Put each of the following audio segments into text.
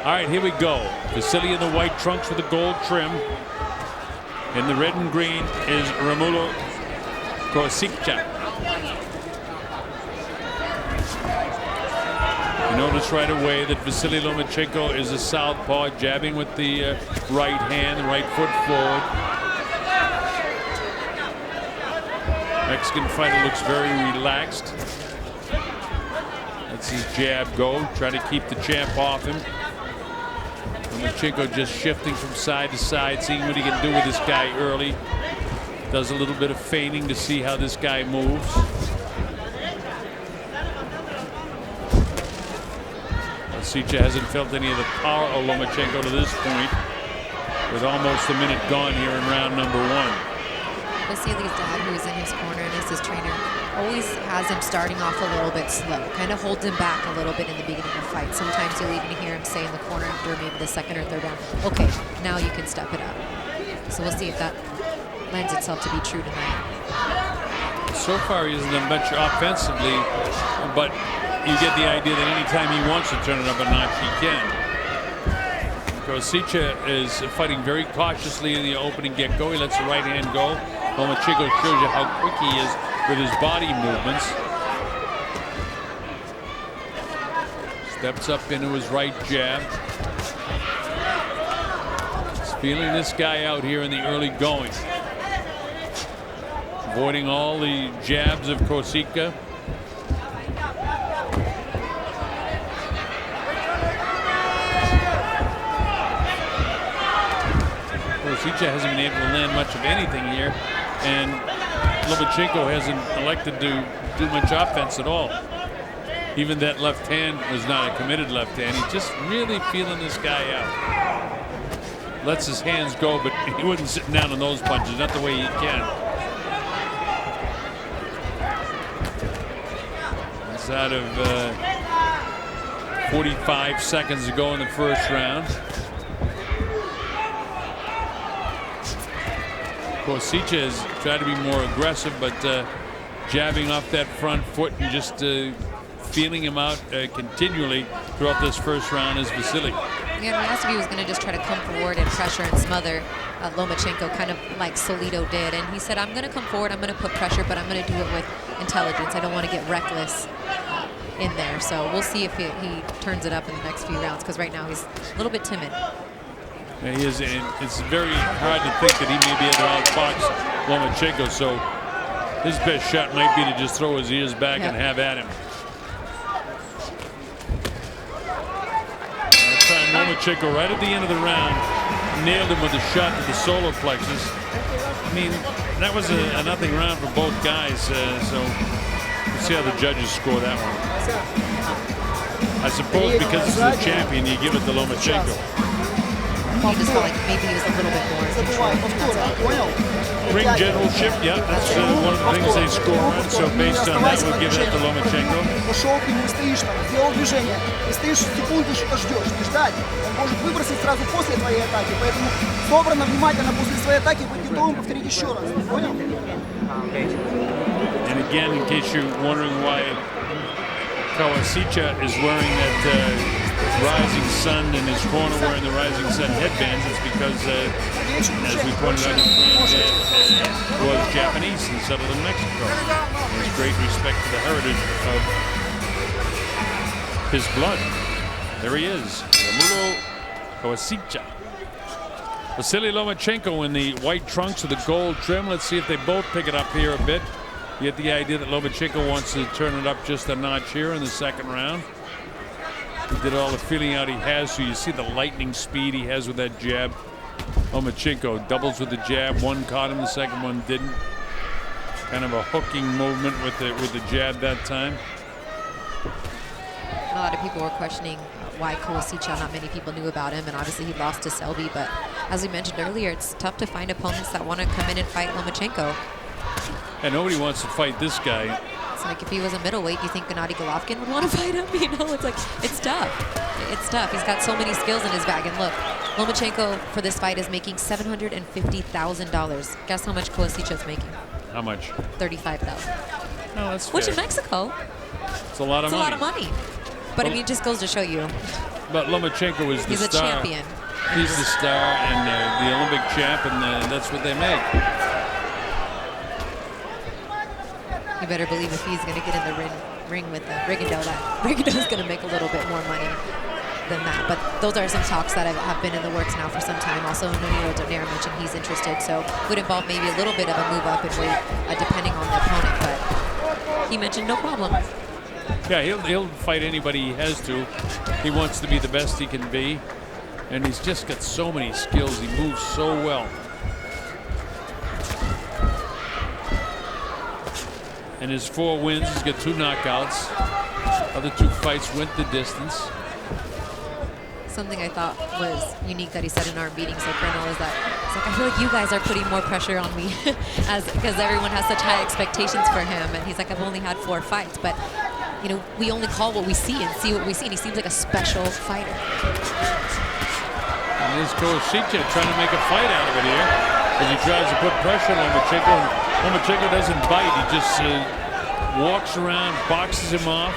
All right, here we go. Vasyl in the white trunks with the gold trim. In the red and green is Romulo Koasicha. You notice right away that Vasyl Lomachenko is a southpaw, jabbing with the right hand, the right foot forward. Mexican fighter looks very relaxed. That's his jab go. Try to keep the champ off him. Lomachenko just shifting from side to side, seeing what he can do with this guy early. Does a little bit of feigning to see how this guy moves. Koasicha hasn't felt any of the power of Lomachenko to this point, with almost a minute gone here in round number 1. Vasyl's dad, who's in his corner and is his trainer, always has him starting off a little bit slow, kind of holds him back a little bit in the beginning of the fight. Sometimes you'll even hear him say in the corner after maybe the second or third round, okay, now you can step it up. So we'll see if that lends itself to be true tonight. So far he hasn't done much offensively, but you get the idea that anytime he wants to turn it up a notch, he can. Koasicha is fighting very cautiously in the opening get-go. He lets the right hand go. Lomachenko shows you how quick he is with his body movements. Steps up into his right jab. He's feeling this guy out here in the early going. Avoiding all the jabs of Koasicha. Koasicha hasn't been able to land much of anything here, and Lomachenko hasn't elected to do much offense at all. Even that left hand was not a committed left hand. He's just really feeling this guy out. Lets his hands go, but he wasn't sitting down on those punches, not the way he can. It's out of 45 seconds to go in the first round. Koasicha has tried to be more aggressive, but jabbing off that front foot and just feeling him out continually throughout this first round is Vasyl. Yeah, we asked if he was going to just try to come forward and pressure and smother Lomachenko, kind of like Solito did. And he said, I'm going to come forward, I'm going to put pressure, but I'm going to do it with intelligence. I don't want to get reckless in there. So we'll see if he turns it up in the next few rounds, because right now he's a little bit timid. Yeah, he is, and it's very hard to think that he may be able to outbox Lomachenko, so his best shot might be to just throw his ears back and have at him. That time Lomachenko, right at the end of the round, nailed him with a shot to the solar plexus. I mean, that was a nothing round for both guys, so we'll see how the judges score that one. I suppose because this is the champion, you give it to Lomachenko. He just felt like maybe he was a little bit more in control. Ring generalship, yeah, that's one of the things they score on. So based on that, we'll give it to Lomachenko. Пошел к нему, стоишь там, сделал движение, и стоишь секунду, что-то ждешь, не ждать. Он может выбросить сразу после твоей атаки, поэтому собрано, внимательно после своей атаки быть готовым повторить еще раз. Понял? And again, in case you're wondering why Koasicha is wearing that Rising Sun in his corner, wearing the Rising Sun headbands, it's because, as we pointed out, his dad was Japanese and settled in Mexico. There's great respect for the heritage of his blood. There he is, Romulo Koasicha. Vasyl Lomachenko in the white trunks with the gold trim. Let's see if they both pick it up here a bit. You get the idea that Lomachenko wants to turn it up just a notch here in the second round. He did all the feeling out he has, so you see the lightning speed he has with that jab. Lomachenko doubles with the jab. One caught him, the second one didn't. Kind of a hooking movement with the jab that time. A lot of people were questioning why Koasicha, not many people knew about him, and obviously he lost to Selby, but as we mentioned earlier, it's tough to find opponents that want to come in and fight Lomachenko. And nobody wants to fight this guy. It's like if he was a middleweight, do you think Gennady Golovkin would want to fight him? You know, it's like, it's tough. It's tough. He's got so many skills in his bag. And look, Lomachenko for this fight is making $750,000. Guess how much Koasicha is making? How much? $35,000. No, that's fair. Which in Mexico, it's a lot of money. It's a lot of money. But I mean, it just goes to show you. but Lomachenko is the He's star. a champion. He's the star and the Olympic champ, and that's what they make. You better believe if he's going to get in the ring with Rigondeaux, that Rigondeaux's going to make a little bit more money than that. But those are some talks that have been in the works now for some time. Also, Nonito Donaire mentioned he's interested, so would involve maybe a little bit of a move up in weight, depending on the opponent. But he mentioned no problem. Yeah, he'll fight anybody he has to. He wants to be the best he can be, and he's just got so many skills. He moves so well. And his 4 wins, he's got 2 knockouts. Other 2 fights went the distance. Something I thought was unique that he said in our meeting, so Colonel, is that it's like, I feel like you guys are putting more pressure on me because everyone has such high expectations for him. And he's like, I've only had 4 fights, but you know, we only call what we see and see what we see. And he seems like a special fighter. And here's Koasicha trying to make a fight out of it here as he tries to put pressure on Lomachenko. And Lomachenko doesn't bite. He just walks around, boxes him off.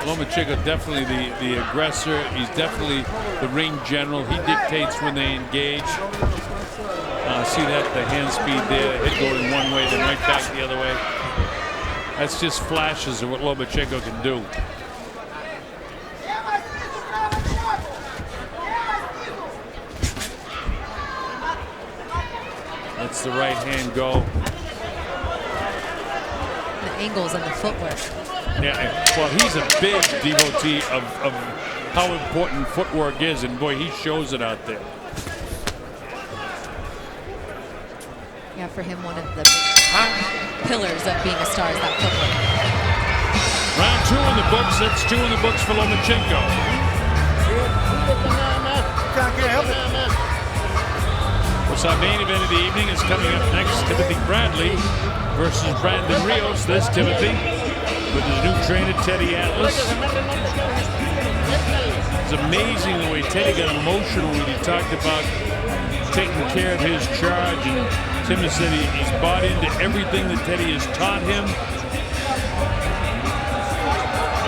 Lomachenko definitely the aggressor. He's definitely the ring general. He dictates when they engage. See that, the hand speed there, head going one way, then right back the other way. That's just flashes of what Lomachenko can do. That's the right hand go. The angles and the footwork. Yeah, well, he's a big devotee of how important footwork is, and boy, he shows it out there. Yeah, for him, one of the pillars of being a star is that footwork. Round 2 in the books. That's 2 in the books for Lomachenko. What's our main event of the evening is coming up next. Timothy Bradley versus Brandon Rios. There's Timothy with his new trainer, Teddy Atlas. It's amazing the way Teddy got emotional when he talked about taking care of his charge, and Tim has said he's bought into everything that Teddy has taught him.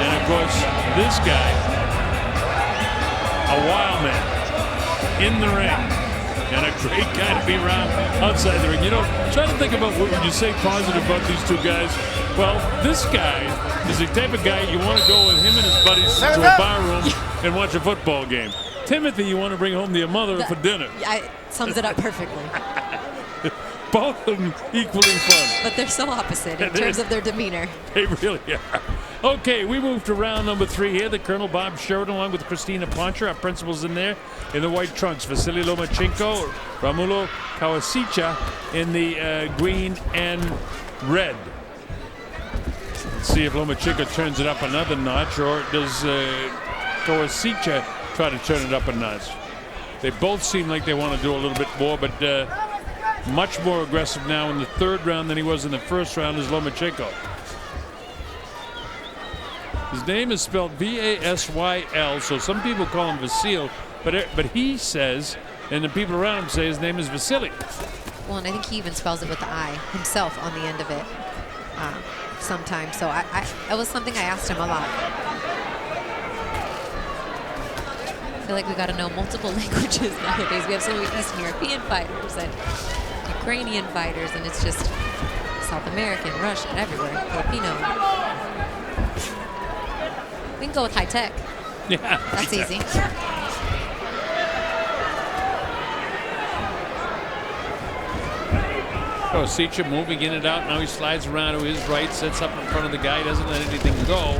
And of course, this guy, a wild man in the ring, and a great guy to be around outside the ring. You know, try to think about what would you say positive about these 2 guys. Well, this guy is the type of guy you want to go with him and his buddies to a bar room and watch a football game. Timothy, you want to bring home to your mother for dinner. Yeah, sums it up perfectly. Both of them equally fun. But they're so opposite in terms of their demeanor. They really are. Okay, we move to round number 3 here. The Colonel Bob Sheridan along with Christina Poncher, our principals in there in the white trunks. Vasyl Lomachenko, Romulo Koasicha in the green and red. Let's see if Lomachenko turns it up another notch, or does Koasicha try to turn it up a notch. They both seem like they want to do a little bit more, but much more aggressive now in the 3rd round than he was in the 1st round is Lomachenko. His name is spelled V-A-S-Y-L, so some people call him Vasyl, but he says, and the people around him say his name is Vasily. Well, and I think he even spells it with the I himself on the end of it sometimes. So it was something I asked him a lot. I feel like we got to know multiple languages nowadays. We have so many Eastern European fighters and Ukrainian fighters, and it's just South American, Russian, everywhere, Filipino. We can go with high tech. Yeah, that's easy. Koasicha moving in and out. Now he slides around to his right, sets up in front of the guy, doesn't let anything go.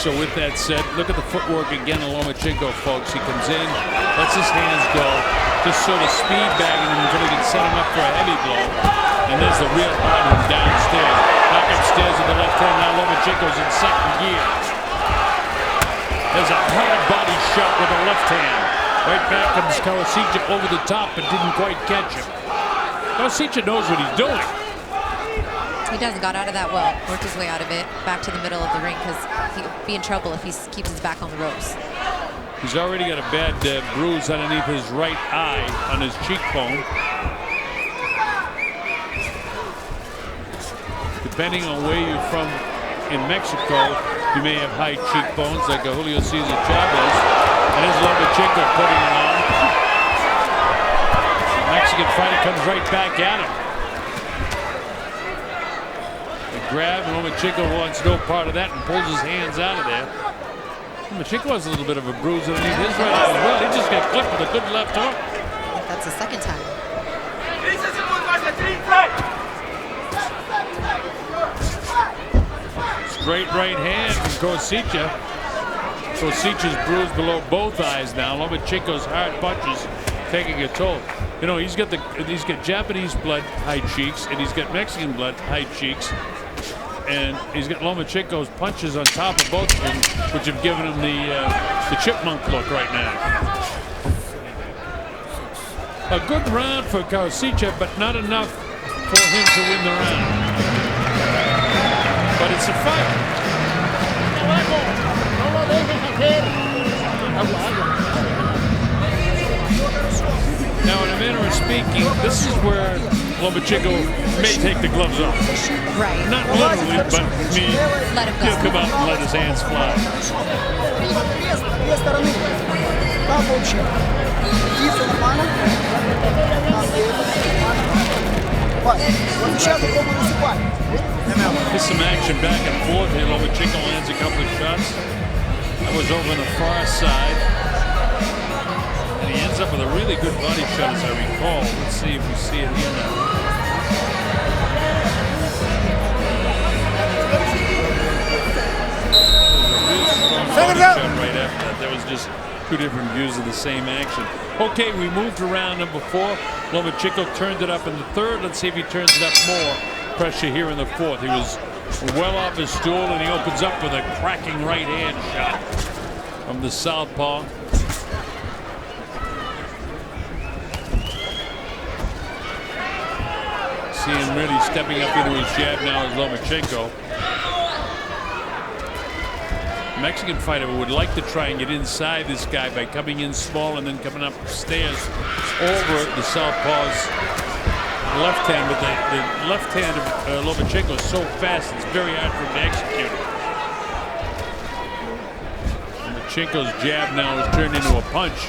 So with that said, look at the footwork again of Lomachenko, folks. He comes in, lets his hands go, just sort of speed bagging him until he can set him up for a heavy blow. And there's the real hard one downstairs. Back upstairs with the left hand. Now Lomachenko's in 2nd gear. There's a hard body shot with the left hand. Right back comes Koasicha over the top, but didn't quite catch him. Koasicha knows what he's doing. He doesn't got out of that well. Worked his way out of it, back to the middle of the ring, because he'll be in trouble if he keeps his back on the ropes. He's already got a bad bruise underneath his right eye on his cheekbone. depending on where you're from in Mexico, you may have high cheekbones like a Julio Cesar Chavez. And here's Lomachenko putting it on. The Mexican fighter comes right back at him. The grab, Lomachenko wants no part of that and pulls his hands out of there. Lomachenko has a little bit of a bruise underneath his right eye as well. He just got clipped with a good left hook. That's the second time. Straight right hand from Koasicha. Koasicha's bruised below both eyes now. Lomachenko's hard punches taking a toll. You know, he's got Japanese blood, high cheeks, and he's got Mexican blood, high cheeks. And he's got Lomachenko's punches on top of both of them, which have given him the chipmunk look right now. A good round for Koasicha, but not enough for him to win the round. But it's a fight. Now, in a manner of speaking, this is where Lomachenko may take the gloves off. Right. Not literally, but Let him go. he'll come out and let his hands fly. There's some action back and forth here. Lomachenko lands a couple of shots. That was over on the far side. And he ends up with a really good body shot, as I recall. Let's see if we see it here now. Body shot right after that. There was just two different views of the same action. Okay, we moved to round number 4. Lomachenko turned it up in the 3rd. Let's see if he turns it up more. Pressure here in the 4th. He was well off his stool, and he opens up with a cracking right hand shot from the southpaw. See him really stepping up into his jab now as Lomachenko. Mexican fighter would like to try and get inside this guy by coming in small and then coming upstairs over the southpaw's left hand, but the left hand of Lomachenko is so fast it's very hard for him to execute it. Lomachenko's jab now has turned into a punch,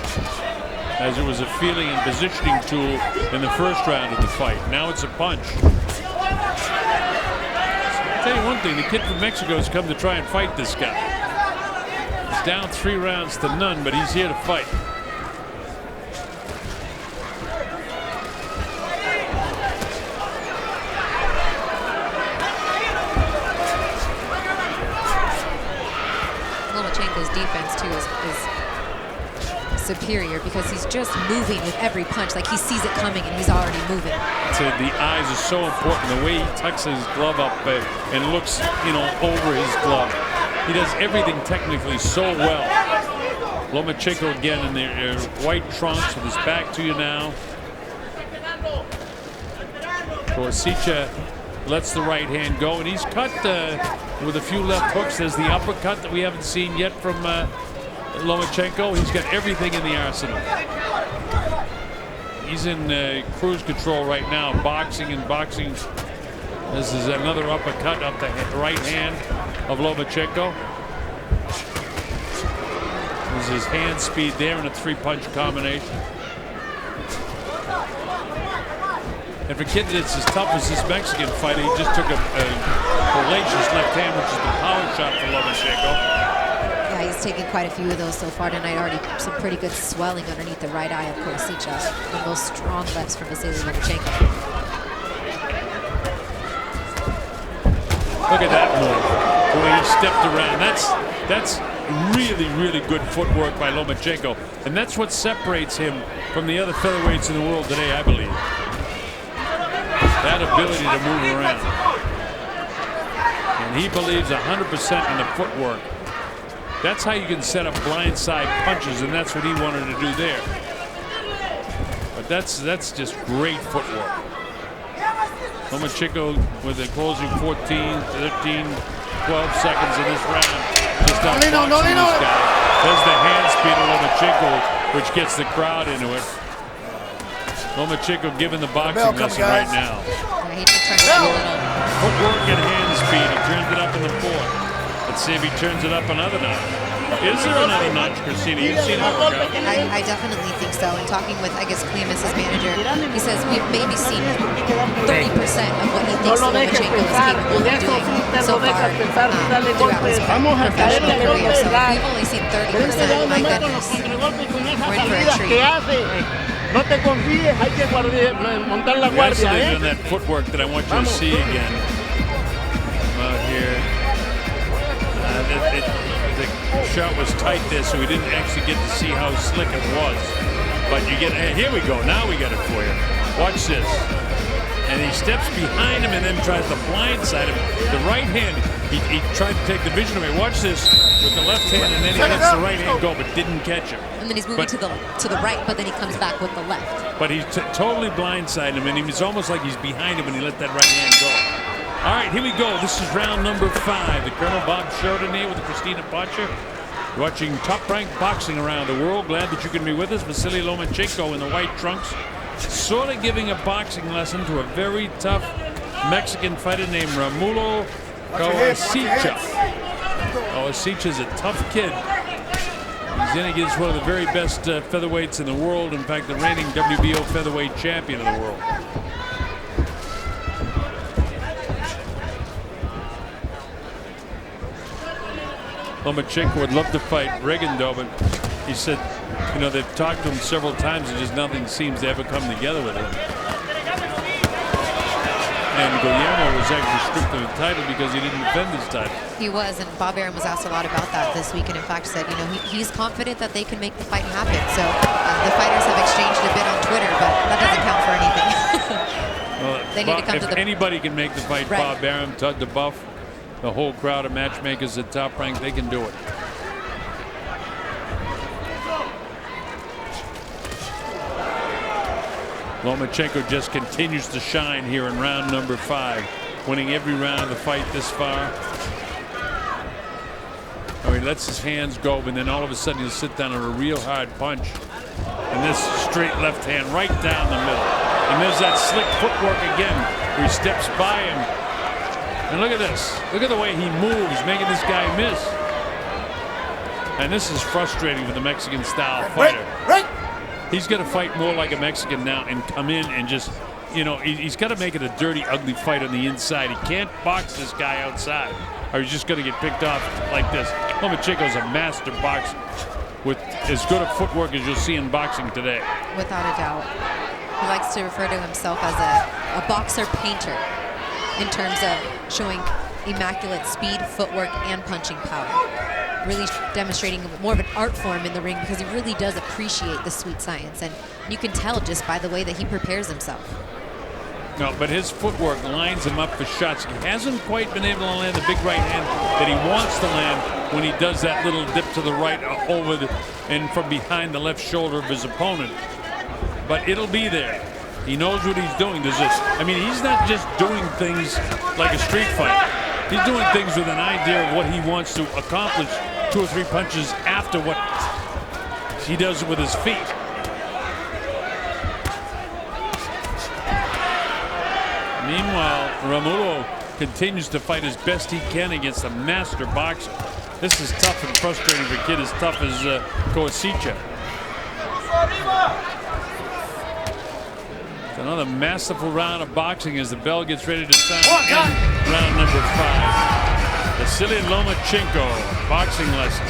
as it was a feeling and positioning tool in the first round of the fight. Now it's a punch. I'll tell you one thing, the kid from Mexico has come to try and fight this guy. He's down 3 rounds to none, but he's here to fight. Lomachenko's defense too is superior because he's just moving with every punch. Like he sees it coming and he's already moving. So the eyes are so important. The way he tucks his glove up and looks, you know, over his glove. He does everything technically so well. Lomachenko again in their white trunks with his back to you now. Koasicha lets the right hand go, and he's cut with a few left hooks. There's the uppercut that we haven't seen yet from Lomachenko. He's got everything in the arsenal. He's in cruise control right now, boxing and boxing. This is another uppercut up the right hand of Lomachenko. There's his hand speed there in a 3-punch combination. And for a kid that's as tough as this Mexican fighter, he just took a hellacious left hand, which is the power shot for Lomachenko. Yeah, he's taken quite a few of those so far tonight. Already some pretty good swelling underneath the right eye of Koasicha. And those strong lefts from Vasyl Lomachenko. Look at that move, the way he stepped around. That's really, really good footwork by Lomachenko. And that's what separates him from the other featherweights in the world today, I believe. That ability to move around. And he believes 100% in the footwork. That's how you can set up blindside punches, and that's what he wanted to do there. But that's just great footwork. Lomachenko with a closing 14, 13, 12 seconds in this round. Just outboxing this guy. There's the hand speed of Lomachenko, which gets the crowd into it. Lomachenko giving the boxing lesson right now. I hate to turn it a little. footwork and hand speed. He turns it up in the fourth. Let's see if he turns it up another notch. Is there another notch, Christina? You've seen it work out. I definitely think so. And talking with, I guess, Klimas, his manager, he says we've maybe seen 30% of what he thinks Lomachenko is capable of doing so far throughout his professional career. So we've only seen 30%. My goodness. We're in for a treat. No te confíes, hay que montar la guardia. Doing that footwork that I want you to see again. Out here. The shot was tight there, so we didn't actually get to see how slick it was. But you get, here we go. Now we got it for you. Watch this. And he steps behind him and then tries to blindside him. The right hand, he tried to take the vision away. Watch this with the left hand, and then he lets the right hand go, but didn't catch him. And then he's moving to the right, but then he comes back with the left. But he totally blindsided him, and he was almost like he's behind him when he let that right hand go. All right, here we go. This is round number 5. The Colonel Bob Sheridan here with Christina Pacha. Watching top-ranked boxing around the world. Glad that you can be with us. Vasyl Lomachenko in the white trunks. Sort of giving a boxing lesson to a very tough Mexican fighter named Romulo Koasicha. Koasicha's a tough kid. He's in against one of the very best featherweights in the world. In fact, the reigning WBO featherweight champion of the world. Lomachenko would love to fight Rigo, but he said, you know, they've talked to him several times and just nothing seems to ever come together with him. And Guillermo was actually stripped of the title because he didn't defend his title. He was, and Bob Arum was asked a lot about that this week, and in fact said, you know, he's confident that they can make the fight happen. So the fighters have exchanged a bit on Twitter, but that doesn't count for anything. Well, they need to come to the. If anybody can make the fight, right. Bob Arum, Todd DeBuff, the whole crowd of matchmakers at Top Rank, they can do it. Lomachenko just continues to shine here in round number 5, winning every round of the fight this far. Oh, he lets his hands go, and then all of a sudden he'll sit down on a real hard punch. And this straight left hand right down the middle. And there's that slick footwork again, where he steps by him. And look at this. Look at the way he moves, making this guy miss. And this is frustrating for the Mexican-style fighter. He's going to fight more like a Mexican now and come in and just, you know, he's got to make it a dirty, ugly fight on the inside. He can't box this guy outside, or he's just going to get picked off like this. Lomachenko's a master boxer with as good a footwork as you'll see in boxing today. Without a doubt. He likes to refer to himself as a boxer painter in terms of showing immaculate speed, footwork, and punching power. Really demonstrating more of an art form in the ring because he really does appreciate the sweet science, and you can tell just by the way that he prepares himself. No, but his footwork lines him up for shots. He hasn't quite been able to land the big right hand that he wants to land when he does that little dip to the right over and from behind the left shoulder of his opponent. But it'll be there. He knows what he's doing. There's this. I mean, he's not just doing things like a street fight. He's doing things with an idea of what he wants to accomplish 2 or 3 punches after what he does with his feet. Meanwhile, Romulo continues to fight as best he can against a master boxer. This is tough and frustrating for a kid as tough as Koasicha. It's another masterful round of boxing as the bell gets ready to sound round number 5. Vasyl Lomachenko, boxing lesson.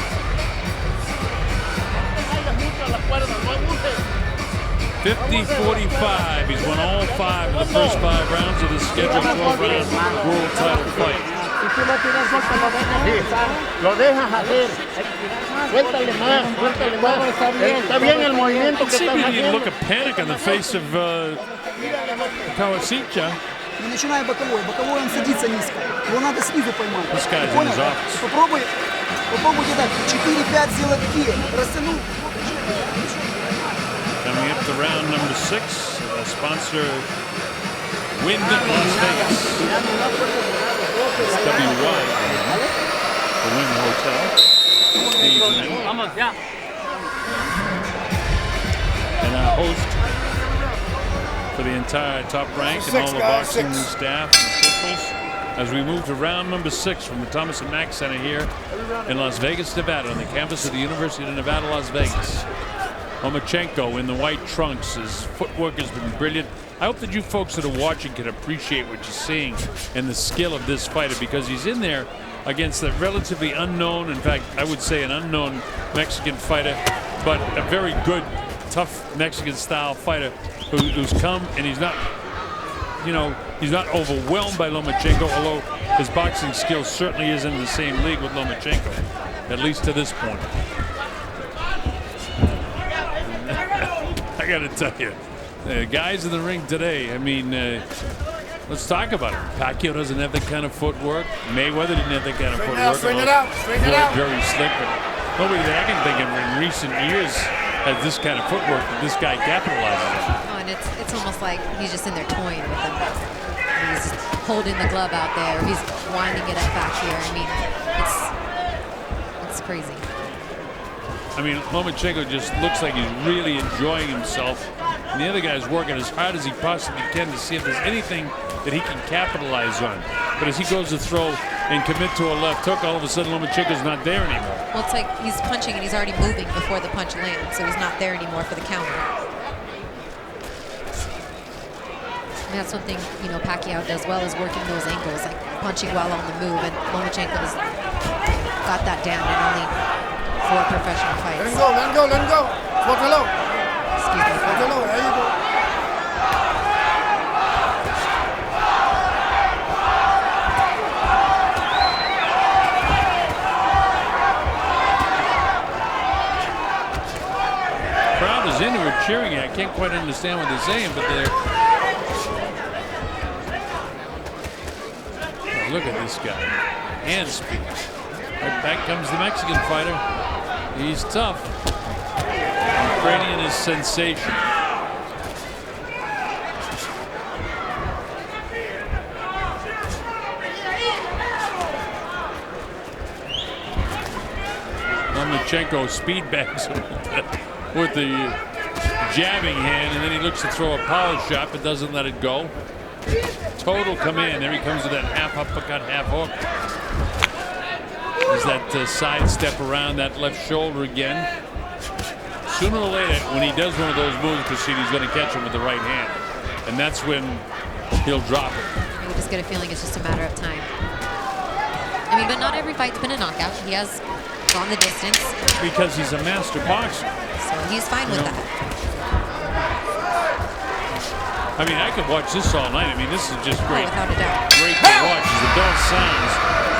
50-45. He's won all 5 of the first 5 rounds of the scheduled 12-round world title fight. Lo dejas hacer. Suéltale más, suéltale más. Está bien el movimiento que estás haciendo. You look a panic on the face of Koasicha. Не начинай боковой. Боковой он садится низко. Его надо снизу поймать. Понял? Попробуй так 4-5 сделать такие. Растянул. Coming up to round number 6, sponsor Wyndham Las Vegas. It's WY, the Wynn Hotel. Steve Wynn. And our host for the entire Top Rank and all the boxing staff and officials, as we move to round number 6 from the Thomas & Mack Center here in Las Vegas, Nevada, on the campus of the University of Nevada, Las Vegas. Lomachenko in the white trunks. His footwork has been brilliant. I hope that you folks that are watching can appreciate what you're seeing and the skill of this fighter, because he's in there against a relatively unknown, in fact, I would say an unknown Mexican fighter, but a very good, tough Mexican-style fighter who's come, and he's not, you know, he's not overwhelmed by Lomachenko, although his boxing skill certainly is in the same league with Lomachenko, at least to this point. I got to tell you, guys in the ring today, I mean, let's talk about it. Pacquiao doesn't have that kind of footwork. Mayweather didn't have that kind of footwork. String it out, string it out. Very slick, but nobody that I can think of in recent years has this kind of footwork that this guy capitalizes on. Oh, and it's almost like he's just in there toying with them. He's holding the glove out there. He's winding it up back here. I mean, it's crazy. I mean, Lomachenko just looks like he's really enjoying himself. And the other guy's working as hard as he possibly can to see if there's anything that he can capitalize on. But as he goes to throw and commit to a left hook, all of a sudden Lomachenko's not there anymore. Well, it's like he's punching and he's already moving before the punch lands, so he's not there anymore for the counter. And that's one thing, you know, Pacquiao does well, is working those angles, like punching while on the move, and Lomachenko's got that down in only 4 professional fights. Let him go, let him go. Flótalo. Excuse me. Flótalo, there you go. Crowd is into it, cheering it. I can't quite understand what they're saying, but they're... Oh, look at this guy. Hand speed. Right back comes the Mexican fighter. He's tough. Ukrainian is sensation. Lomachenko speed backs with the jabbing hand, and then he looks to throw a power shot but doesn't let it go. Total command. There he comes with that half uppercut, half hook. There's that side step around that left shoulder again. Sooner or later, when he does one of those moves, Christine, he's going to catch him with the right hand. And that's when he'll drop it. You just get a feeling it's just a matter of time. I mean, but not every fight's been a knockout. He has gone the distance. Because he's a master boxer. So he's fine with that. I mean, I could watch this all night. I mean, this is just great. Oh, without a doubt. Great to watch. As the bell sounds,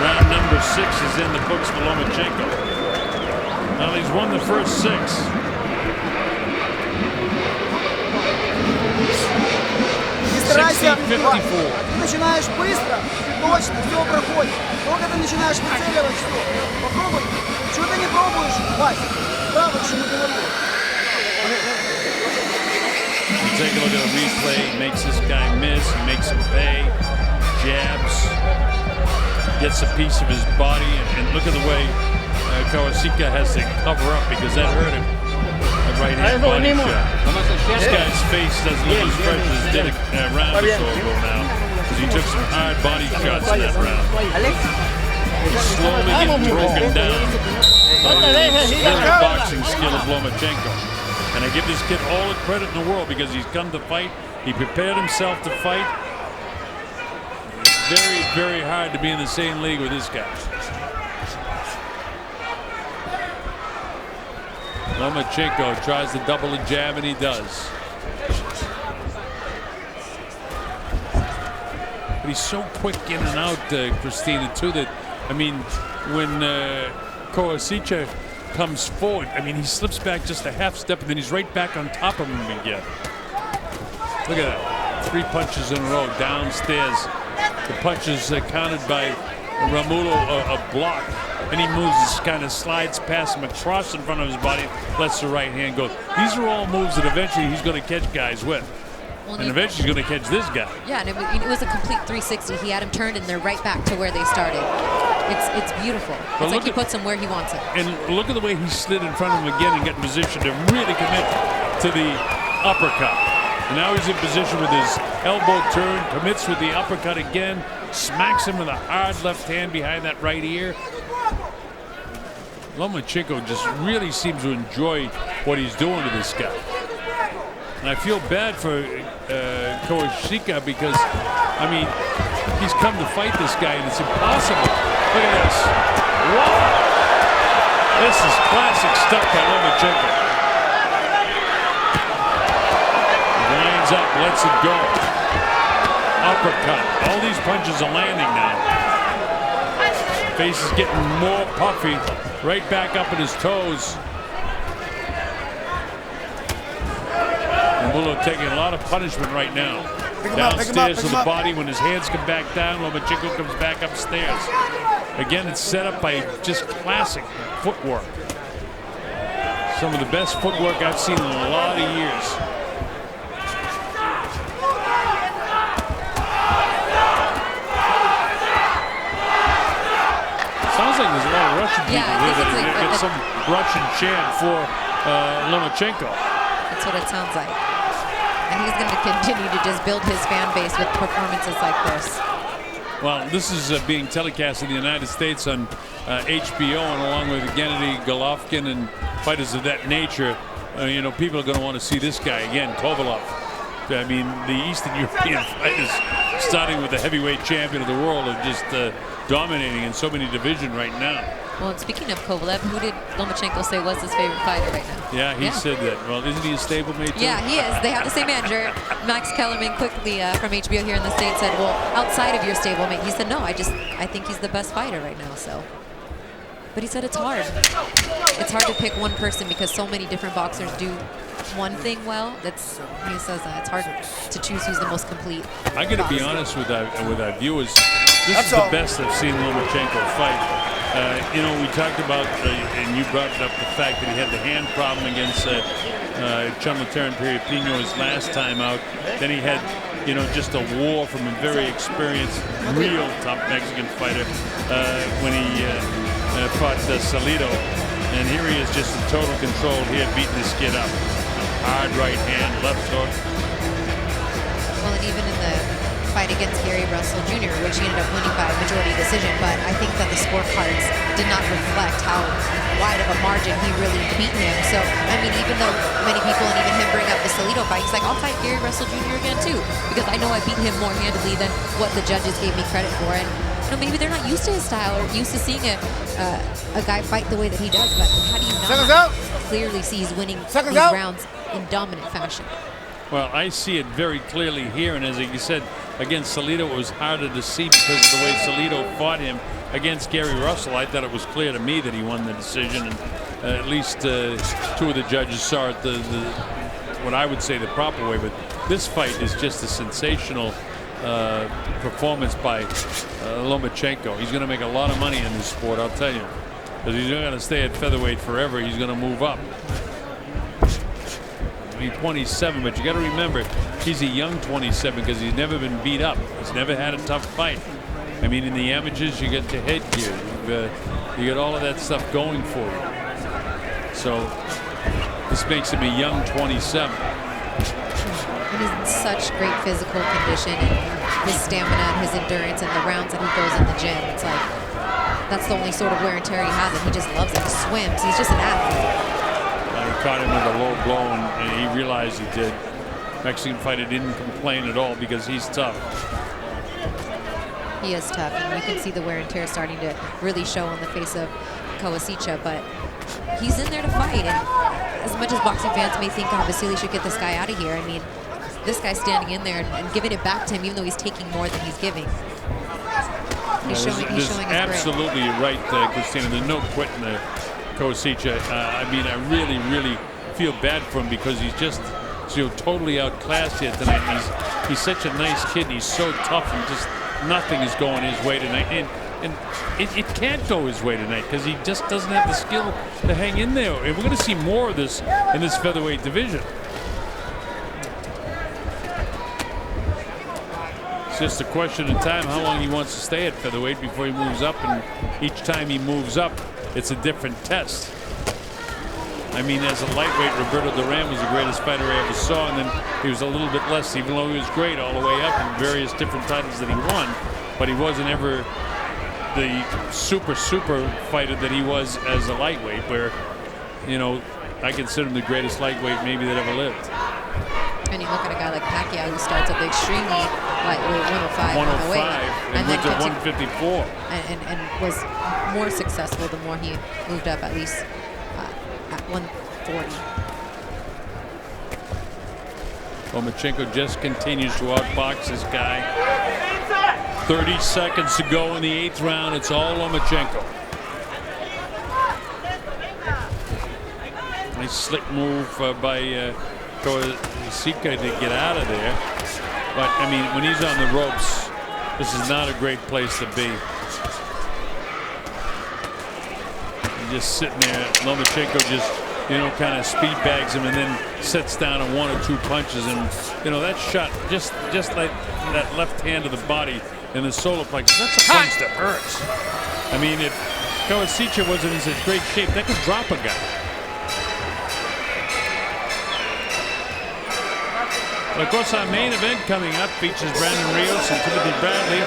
round number 6 is in the books for Lomachenko. Now he's won the first 6. Старайся, 60-54. ты начинаешь быстро, точно, все проходит. Только ты начинаешь выцеливать все. Попробуй. Чего ты не пробуешь, Вась? Правда, что мы говорили. Take a look at the replay. He makes this guy miss. He makes him pay. Jabs. Gets a piece of his body. And look at the way Koasicha has to cover up because that hurt him. The right hand body shot. This guy's face doesn't look as fresh as it did a round or so ago now, because he took some hard body shots in that round. He's slowly getting broken down by the very boxing skill of Lomachenko. And I give this kid all the credit in the world because he's come to fight. He prepared himself to fight. It's very, very hard to be in the same league with this guy. Lomachenko tries to double a jab, and he does. But he's so quick in and out, Christina, too, that, I mean, when Koasicha comes forward, I mean, he slips back just a half step, and then he's right back on top of him again. Look at that. 3 punches in a row downstairs. The punches counted by Romulo a block. And he moves, kind of slides past him across in front of his body, lets the right hand go. These are all moves that eventually he's going to catch guys with. Well, and eventually he's going to catch this guy. Yeah, and it was a complete 360. He had him turned, and they're right back to where they started. It's beautiful. It's like he puts him where he wants it. And look at the way he slid in front of him again and got in position to really commit to the uppercut. And now he's in position with his elbow turn, commits with the uppercut again, smacks him with a hard left hand behind that right ear. Lomachenko just really seems to enjoy what he's doing to this guy. And I feel bad for Koasicha because, I mean, he's come to fight this guy and it's impossible. Look at this. Whoa! This is classic stuff by Lomachenko. Lines up, lets it go. Uppercut. All these punches are landing now. Face is getting more puffy. Right back up at his toes. Romulo taking a lot of punishment right now. Downstairs to the body. When his hands come back down, Lomachenko comes back upstairs. Again, it's set up by just classic footwork. Some of the best footwork I've seen in a lot of years. Sounds like there's a lot of Russian people here. They get some Russian chant for Lomachenko. That's what it sounds like. And he's going to continue to just build his fan base with performances like this. Well, this is being telecast in the United States on HBO, and along with Gennady Golovkin and fighters of that nature, you know, people are going to want to see this guy again, Kovalev. I mean, the Eastern European fighters, starting with the heavyweight champion of the world, are just dominating in so many divisions right now. Well, and speaking of Kovalev, who did Lomachenko say was his favorite fighter right now? Yeah, he said that. Well, isn't he a stablemate too? Yeah, he is. They have the same manager. Max Kellerman quickly from HBO here in the States said, well, outside of your stablemate, he said, no, I think he's the best fighter right now, so. But he said it's hard. It's hard to pick one person because so many different boxers do one thing well. He says that it's hard to choose who's the most complete. I got to be honest with our viewers. This is the best I've seen Lomachenko fight. You know, we talked about, and you brought up the fact that he had the hand problem against Chumlataran his last time out. Then he had, you know, just a war from a very experienced, real top Mexican fighter when he fought Salido. And here he is just in total control here, beating this kid up. Hard right hand, left hook. Well, and even in the fight against Gary Russell Jr., which he ended up winning by majority decision, but I think that the scorecards did not reflect how wide of a margin he really beat him. So, I mean, even though many people, and even him, bring up the Salido fight, he's like, I'll fight Gary Russell Jr. again too, because I know I beat him more handedly than what the judges gave me credit for. And you know, maybe they're not used to his style or used to seeing a guy fight the way that he does, but how do you not clearly see he's winning these rounds in dominant fashion? Well, I see it very clearly here, and as you said, against Salido, it was harder to see because of the way Salido fought him. Against Gary Russell, I thought it was clear to me that he won the decision, and at least two of the judges saw it what I would say the proper way. But this fight is just a sensational performance by Lomachenko. He's going to make a lot of money in this sport, I'll tell you, because he's not going to stay at featherweight forever. He's going to move up. He's 27, but you got to remember, he's a young 27 because he's never been beat up. He's never had a tough fight. I mean, in the amateurs, you get the headgear. You get all of that stuff going for you. So this makes him a young 27. And he's in such great physical condition, and his stamina and his endurance and the rounds that he goes in the gym. It's like, that's the only sort of wear and tear he has, and he just loves it. He swims. He's just an athlete. He caught him with a low blow, and he realized he did. Mexican fighter didn't complain at all because he's tough. He is tough, and you can see the wear and tear starting to really show on the face of Koasicha, but he's in there to fight. And as much as boxing fans may think, Vasyl should get this guy out of here, I mean, this guy's standing in there and giving it back to him, even though he's taking more than he's giving. He's showing his grit. Absolutely right, Christina. There's no quitting the Koasicha. I mean, I really, really feel bad for him because he's just totally outclassed here tonight. He's such a nice kid, and he's so tough, and just nothing is going his way tonight. And it can't go his way tonight because he just doesn't have the skill to hang in there. And we're going to see more of this in this featherweight division. It's just a question of time how long he wants to stay at featherweight before he moves up, and each time he moves up, it's a different test. I mean, as a lightweight, Roberto Duran was the greatest fighter I ever saw, and then he was a little bit less, even though he was great all the way up in various different titles that he won. But he wasn't ever the super fighter that he was as a lightweight, where, you know, I consider him the greatest lightweight maybe that ever lived. And you look at a guy like Pacquiao, who starts at the extremely lightweight, 105, 105, and went to 154. And was more successful the more he moved up, at least at 140. Lomachenko just continues to outbox this guy. 30 seconds to go in the 8th round. It's all Lomachenko. Nice slick move by Koasicha to get out of there. But, I mean, when he's on the ropes, this is not a great place to be. Just sitting there, Lomachenko just, you know, kind of speed bags him and then sets down on 1 or 2 punches. And, you know, that shot, just like that left hand to the body in the solar plexus, that's a punch that hurts. I mean, if Koasicha wasn't in such great shape, that could drop a guy. Of course, our main event coming up features Brandon Rios and Timothy Bradley.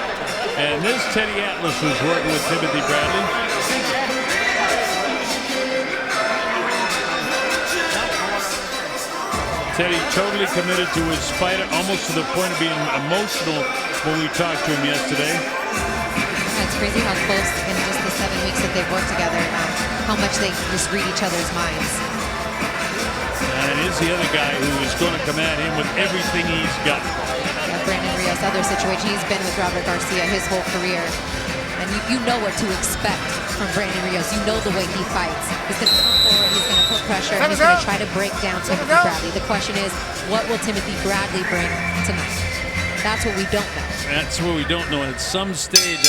And there's Teddy Atlas, who's working with Timothy Bradley. Teddy totally committed to his fight, almost to the point of being emotional when we talked to him yesterday. It's crazy how close in just the 7 weeks that they've worked together, how much they just read each other's minds. And it is the other guy who is going to come at him with everything he's got. Yeah, Brandon Rios, other situation. He's been with Robert Garcia his whole career. And you know what to expect from Brandon Rios. You know the way he fights. He's going to come forward, he's going to put pressure, and he's going to try to break down Timothy Bradley. The question is, what will Timothy Bradley bring tonight? That's what we don't know. That's what we don't know. And at some stage,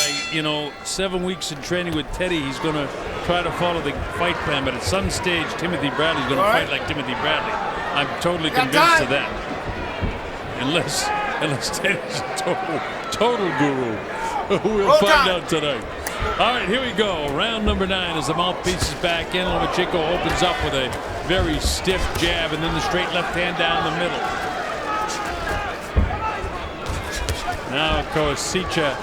7 weeks in training with Teddy, he's going to try to follow the fight plan. But at some stage, Timothy Bradley's going to fight like Timothy Bradley. I'm totally convinced of that. Unless Teddy's a total guru. We'll find out tonight. All right, here we go. Round number 9 as the mouthpiece is back in. Lomachenko opens up with a very stiff jab and then the straight left hand down the middle. Now Koasicha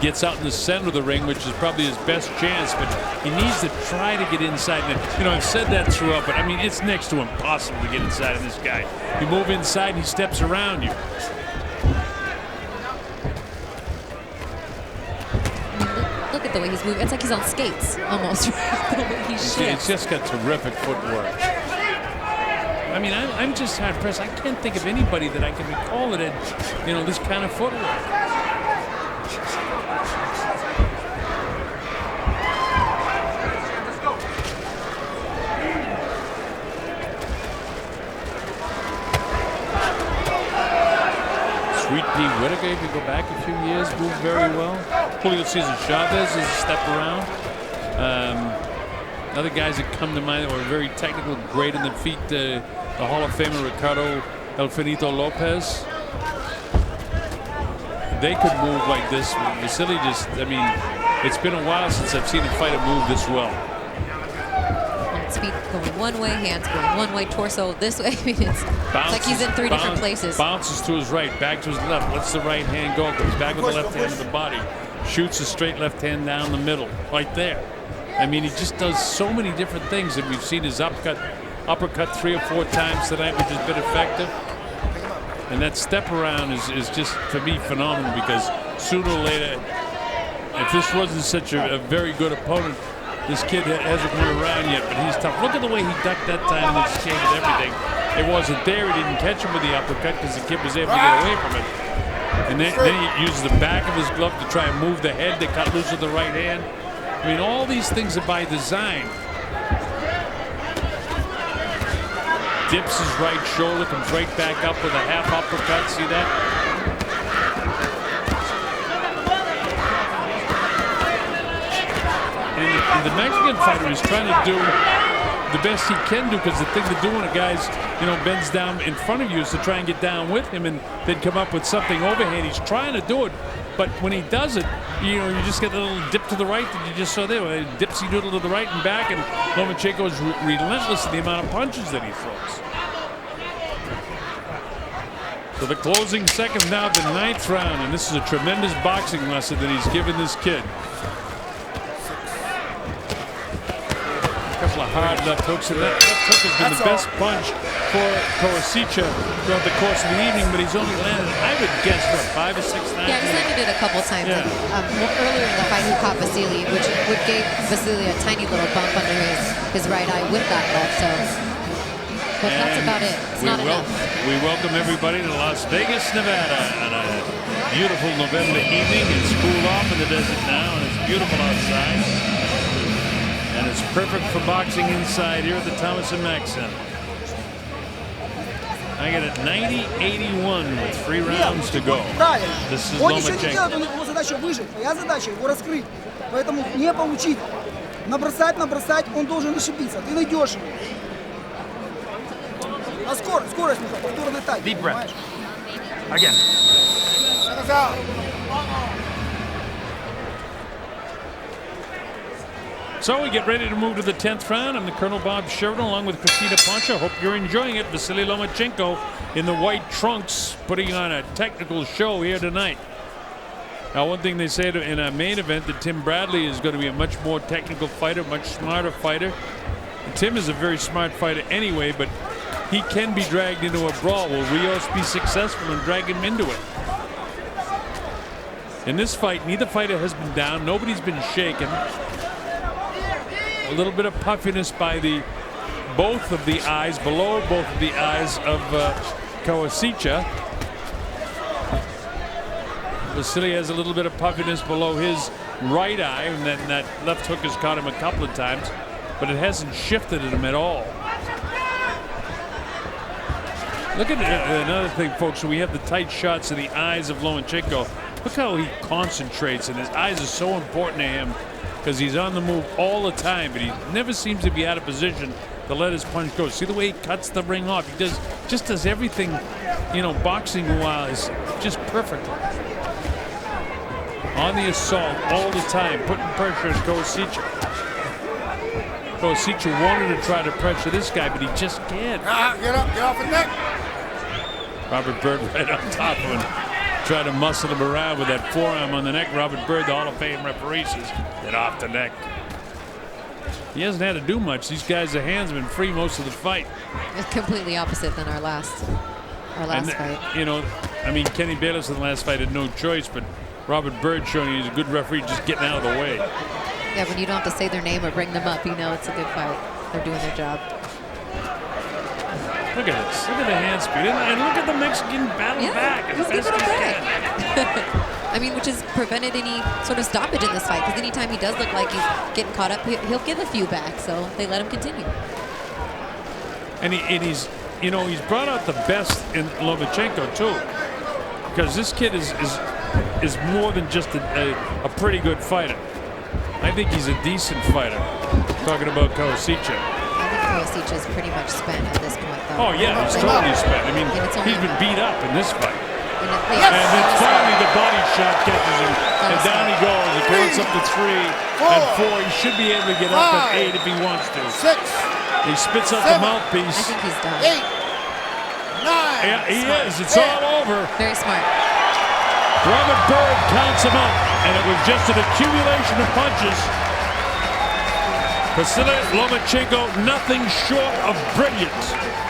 gets out in the center of the ring, which is probably his best chance, but he needs to try to get inside. And, you know, I've said that throughout, but I mean, it's next to impossible to get inside of this guy. You move inside and he steps around you. Look at the way he's moving. It's like he's on skates, almost. The way he shifts. He's just got terrific footwork. I mean, I'm just hard pressed. I can't think of anybody that I can recall that had, you know, this kind of footwork. Sweet Pea Whitaker, if you go back a few years, moved very well. Julio Cesar Chavez is a step around. Other guys that come to mind that were very technical, great in the feet, the Hall of Famer Ricardo El Finito Lopez. They could move like this. Vasyl just, I mean, it's been a while since I've seen a fighter move this well. Feet going one way, hands going one way, torso this way. I mean, it's like he's in 3 different places. Bounces to his right, back to his left, lets the right hand go, goes back with the left hand to the body, shoots a straight left hand down the middle, right there. I mean, he just does so many different things, and we've seen his uppercut 3 or 4 times tonight, which has been effective. And that step around is just, for me, phenomenal, because sooner or later, if this wasn't such a very good opponent, this kid hasn't won around yet, but he's tough. Look at the way he ducked that time and exchange and everything. It wasn't there. He didn't catch him with the uppercut because the kid was able to get away from it. And then he uses the back of his glove to try and move the head to cut loose with the right hand. I mean, all these things are by design. Dips his right shoulder, comes right back up with a half uppercut. See that? And the Mexican fighter is trying to do the best he can do, because the thing to do when a guy's, you know, bends down in front of you is to try and get down with him and then come up with something overhand. He's trying to do it, But when he does it, you know, you just get a little dip to the right that you just saw there. A dipsy doodle to the right and back, and Lomachenko is relentless in the amount of punches that he throws. So the closing seconds now, the 9th round, and this is a tremendous boxing lesson that he's given this kid. A couple of hard left hooks, and that left hook has been the best punch for Koasicha throughout the course of the evening, but he's only landed, I would guess, what, 5 or 6 times? Yeah, he's landed it a couple times. Yeah. Earlier in the fight, he caught Vasyl, which gave Vasyl a tiny little bump under his right eye with that left. So, but that's about it. It's not enough. We welcome everybody to Las Vegas, Nevada, on a beautiful November evening. It's cooled off in the desert now, and it's beautiful outside. And it's perfect for boxing inside here at the Thomas & Mack Center. I got it 90-81 with 3 rounds to go. Правильно. This is Он ничего не Lomachenko. делает, у него задача выжить. Твоя задача его раскрыть. Поэтому не получить. Набросать, он должен ошибиться. Ты найдешь его. А скорость нужна, повторный тайм. Deep breath. Понимаешь? Again. So we get ready to move to the 10th round. I'm the Colonel Bob Sheridan along with Christina Poncha. Hope you're enjoying it. Vasyl Lomachenko in the white trunks putting on a technical show here tonight. Now, one thing they say in a main event that Tim Bradley is going to be a much more technical fighter, much smarter fighter. And Tim is a very smart fighter anyway, but he can be dragged into a brawl. Will Rios be successful in dragging him into it? In this fight, neither fighter has been down. Nobody's been shaken. A little bit of puffiness by both of the eyes, below both of the eyes of Koasicha. Vasyl has a little bit of puffiness below his right eye, and then that left hook has caught him a couple of times, but it hasn't shifted at him at all. Look at another thing, folks. So we have the tight shots of the eyes of Lomachenko. Look how he concentrates, and his eyes are so important to him because he's on the move all the time, but he never seems to be out of position to let his punch go. See the way he cuts the ring off? He just does everything, you know, boxing-wise, just perfect. On the assault all the time, putting pressure on Koasicha. Koasicha wanted to try to pressure this guy, but he just can't. Get up, get off the neck. Robert Byrd right on top of him. Try to muscle him around with that forearm on the neck. Robert Byrd, the Hall of Fame referee, says, get off the neck. He hasn't had to do much. These guys' hands have been free most of the fight. It's completely opposite than our last fight. You know, I mean, Kenny Bayless in the last fight had no choice, but Robert Byrd showing he's a good referee, just getting out of the way. Yeah, when you don't have to say their name or bring them up, you know it's a good fight. They're doing their job. Look at this. Look at the hand speed. And look at the Mexican battle back. He's giving it back. I mean, which has prevented any sort of stoppage in this fight, because anytime he does look like he's getting caught up, he'll give a few back, so they let him continue. And he's, you know, he's brought out the best in Lomachenko too, because this kid is more than just a pretty good fighter. I think he's a decent fighter. Talking about Koasicha. I think Koasicha is pretty much spent at this point, though. Oh yeah, he's totally spent. I mean, he's been beat up in this fight. And then finally the body shot catches him, and down he goes. He counts up to 3 and 4. He should be able to get up at 8 if he wants to. 6. He spits out the mouthpiece. I think he's done. 8, 9. Yeah, he is. It's all over. Very smart. Robert Byrd counts him out, and it was just an accumulation of punches. Vasyl Lomachenko, nothing short of brilliant.